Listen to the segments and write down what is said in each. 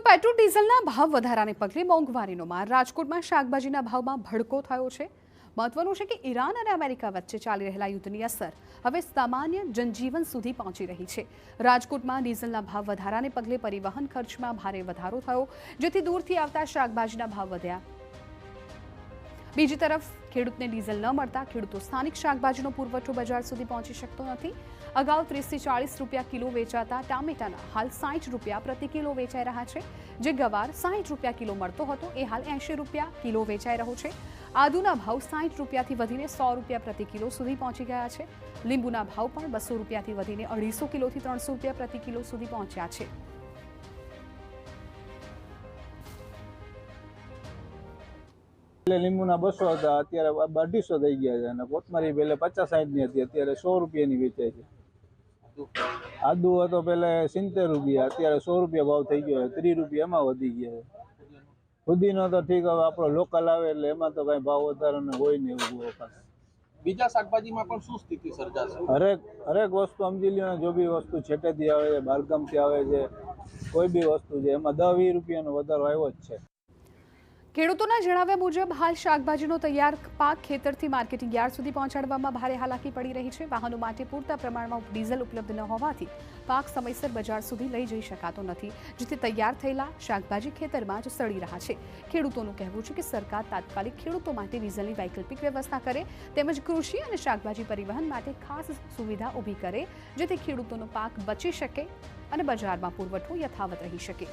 Petrol ડીઝલના ભાવ વધારાને પગલે મોંઘવારીનો માર રાજકોટમાં શાકભાજીના ભાવમાં ભડકો થયો છે। મહત્વનું છે કે ઈરાન અને અમેરિકા વચ્ચે ચાલી રહેલા યુદ્ધની અસર હવે સામાન્ય જનજીવન સુધી પહોંચી રહી છે। રાજકોટમાં ડીઝલના ભાવ વધારાને પગલે પરિવહન ખર્ચમાં ભારે વધારો થયો, જેથી દૂરથી આવતા શાકભાજીના ભાવ વધ્યા। બીજી તરફ ખેડૂતને ડીઝલ ન મળતા ખેડૂતો સ્થાનિક શાકભાજીનો પુરવઠો બજાર સુધી પહોંચી શકતો નથી। અગાઉ 30 થી 40 રૂપિયા કિલો વેચાતા ટામેટાના હાલ 60 રૂપિયા પ્રતિ કિલો વેચાઈ રહ્યા છે। જે ગવાર 60 રૂપિયા કિલો મળતો હતો એ હાલ 80 રૂપિયા કિલો વેચાઈ રહ્યો છે। આદુના ભાવ 60 રૂપિયાથી વધીને 100 રૂપિયા પ્રતિ કિલો સુધી પહોંચી ગયા છે। લીંબુના ભાવ પણ 200 રૂપિયાથી વધીને 250 કિલોથી 300 રૂપિયા પ્રતિ કિલો સુધી પહોંચ્યા છે। લીંબુના 200 હતા, અત્યારે 250 થઈ ગયા છે અને કોથમરી પહેલે 50-60 ની હતી, અત્યારે 100 રૂપિયાની વેચાય છે। આદુ હતો પહેલે 70 રૂપિયા, અત્યારે 100 રૂપિયા ભાવ થઈ ગયો છે, 30 રૂપિયા એમાં વધી ગયા છે। ફુદીનો તો ઠીક, હવે આપણો લોકલ આવે એટલે એમાં તો કઈ ભાવ વધારાનો હોય નહીં એવું ખાસ। બીજા શાકભાજીમાં પણ શું સ્થિતિ સર્જાશે? હરેક વસ્તુ સમજી લ્યો ને, જો બી વસ્તુ છેટેથી આવે છે, બહારગામથી આવે છે, કોઈ બી વસ્તુ છે એમાં 10-20 રૂપિયાનો વધારો આવ્યો જ છે। ખેડૂતોના જણાવ્યા મુજબ હાલ શાકભાજીનો તૈયાર પાક ખેતરથી માર્કેટિંગ યાર્ડ સુધી પહોંચાડવામાં ભારે હાલાકી પડી રહી છે। વાહનો માટે પૂરતા પ્રમાણમાં ડીઝલ ઉપલબ્ધ ન હોવાથી પાક સમયસર બજાર સુધી લઈ જઈ શકાતો નથી, જેથી તૈયાર થયેલા શાકભાજી ખેતરમાં જ સડી રહ્યા છે। ખેડૂતોનું કહેવું છે કે સરકાર તાત્કાલિક ખેડૂતો માટે ડીઝલની વૈકલ્પિક વ્યવસ્થા કરે, તેમજ કૃષિ અને શાકભાજી પરિવહન માટે ખાસ સુવિધા ઊભી કરે, જેથી ખેડૂતોનો પાક બચી શકે અને બજારમાં પુરવઠો યથાવત રહી શકે।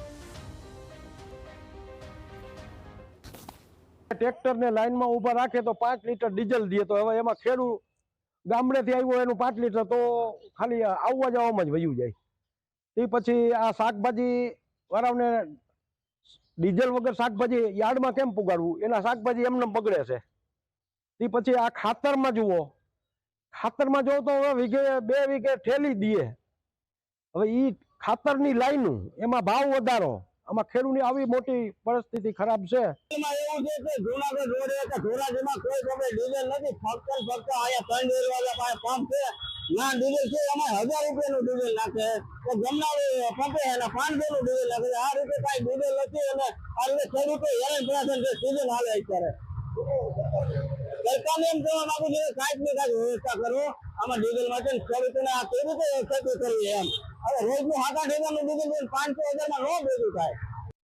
ટ્રેક્ટર ને લાઈન માં ઉભા રાખે તો 5 લીટર ડીઝલ દે, તો હવે એમાં ખેડૂત ગામડેથી આવ્યો એનું 5 લીટર તો ખાલી આવવા જવામાં જ વયું જાય। તે પછી આ શાકભાજી વાળાને ડીઝલ વગર શાકભાજી યાર્ડમાં કેમ પુગાડવું, એના શાકભાજી એમને બગડે છે। તે પછી આ ખાતરમાં જુઓ, ખાતરમાં જો તો હવે વીઘે 2 વીઘે ઠેલી દે, હવે ઈ ખાતરની લાઈન એમાં ભાવ વધારો, આમાં ખેડૂતની આવી મોટી પરિસ્થિતિ ખરાબ છે। એમાં એવું છે કે જૂનાગઢ રોડ કે ધોરાજીમાં કોઈ તમે ડીઝલ નથી, ફક્ત અહીંયા 3 ડેલ વાળા પાસે પંપ છે, ના ડીઝલ છે, એમાં 1000 રૂપિયાનું ડીઝલ નાખે તો ગમનાળે પંપે અને 500 નું ડીઝલ નાખે। આ રીતે કઈ ડીઝલ નથી અને આ રીતે ખેડૂતો હેરાન પરેશાન છે। સીઝન હાલે અત્યારે સરકારને એમ કહેવા માંગુ છું કે કાંઈક ને કાંઈક વ્યવસ્થા કરો આમાં ડીઝલ માટે, ખેડૂતોને આ કેવી રીતે ખેતી કરવી એમ। હવે રોજનું 7-8 હજારનું ડીઝલ 500-1000 માં ન ભેગું થાય।